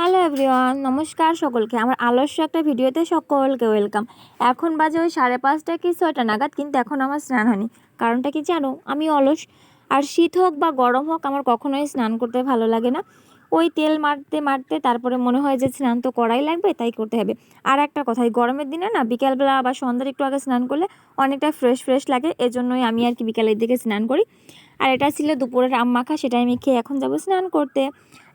Hello everyone, নমস্কার সকলকে। আমার আলস্য একটা ভিডিওতে সকলকে ওয়েলকাম। এখন বাজে ওই 5:30 কি 6টা নাগাদ, কিন্তু এখন আমার স্নান হয়নি। কারণটা কি জানো? আমি অলস। আর শীত হোক বা গরম হোক, আমার কখনোই স্নান করতে ভালো লাগে না। ওই তেল মারতে মারতে তারপরে মনে হয় যে স্নান তো করাই লাগবে, তাই করতে হবে। আর একটা কথা, এই গরমের দিনে না বিকেলবেলা বা সন্ধ্যার একটু আগে স্নান করলে অনেকটা ফ্রেশ ফ্রেশ লাগে। এজন্যই আমি আর কি বিকালের দিকে স্নান করি। আর এটা ছিল দুপুরের আম মাখা, সেটাই আমি খেয়ে এখন যাব স্নান করতে।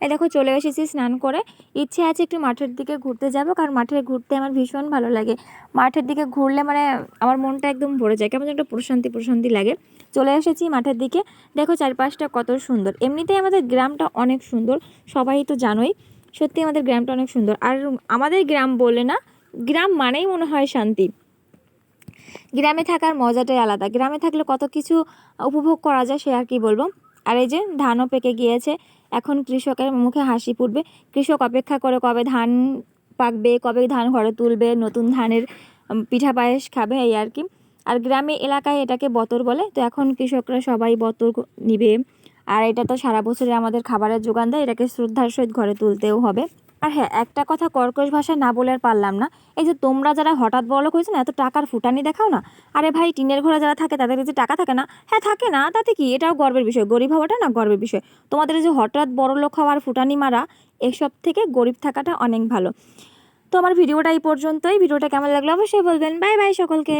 এই দেখো চলে এসেছি স্নান করে। ইচ্ছে আছে একটু মাঠের দিকে ঘুরতে যাব, কারণ মাঠে ঘুরতে আমার ভীষণ ভালো লাগে। মাঠের দিকে ঘুরলে মানে আমার মনটা একদম ভরে যায়, কেমন একটা প্রশান্তি প্রশান্তি লাগে। চলে এসেছি মাঠের দিকে। দেখো চারপাশটা কত সুন্দর। এমনিতেই আমাদের গ্রামটা অনেক সুন্দর, সবাই তো জানোই। সত্যি আমাদের গ্রামটা অনেক সুন্দর। আর আমাদের গ্রাম বলে না, গ্রাম মানেই মনে হয় শান্তি। গ্রামে থাকার মজাটাই আলাদা। গ্রামে থাকলে কত কিছু উপভোগ করা যায়, সে আর কি বলবো। আর এই যে ধানও পেকে গিয়েছে, এখন কৃষকের মুখে হাসি ফুটবে। কৃষক অপেক্ষা করে কবে ধান পাকবে, কবে ধান ঘরে তুলবে, নতুন ধানের পিঠা পায়েস খাবে, এই আর কি। আর গ্রামে এলাকায় এটাকে বতর বলে। তো এখন কৃষকরা সবাই বতর নিবে। আর এটা তো সারা বছরে আমাদের খাবারের যোগান দেয়, এটাকে শ্রদ্ধার সহিত ঘরে তুলতেও হবে। আর হ্যাঁ, একটা কথা কর্কশ ভাষায় না বলে আর পারলাম না। এই যে তোমরা যারা হঠাৎ বড়লোক হয়েছে না, এত টাকার ফুটানি দেখাও না। আরে ভাই, টিনের ঘরে যারা থাকে তাদের যে টাকা থাকে না, হ্যাঁ থাকে না, তাতে কি, এটাও গর্বের বিষয়। গরিব হওয়াটা না গর্বের বিষয়। তোমাদের যে হঠাৎ বড়লোক হওয়ার ফুটানি মারা, এসব থেকে গরিব থাকাটা অনেক ভালো। তো আমার ভিডিওটা এই পর্যন্তই। ভিডিওটা কেমন লাগলো অবশ্যই বলবেন। বাই বাই সকলকে।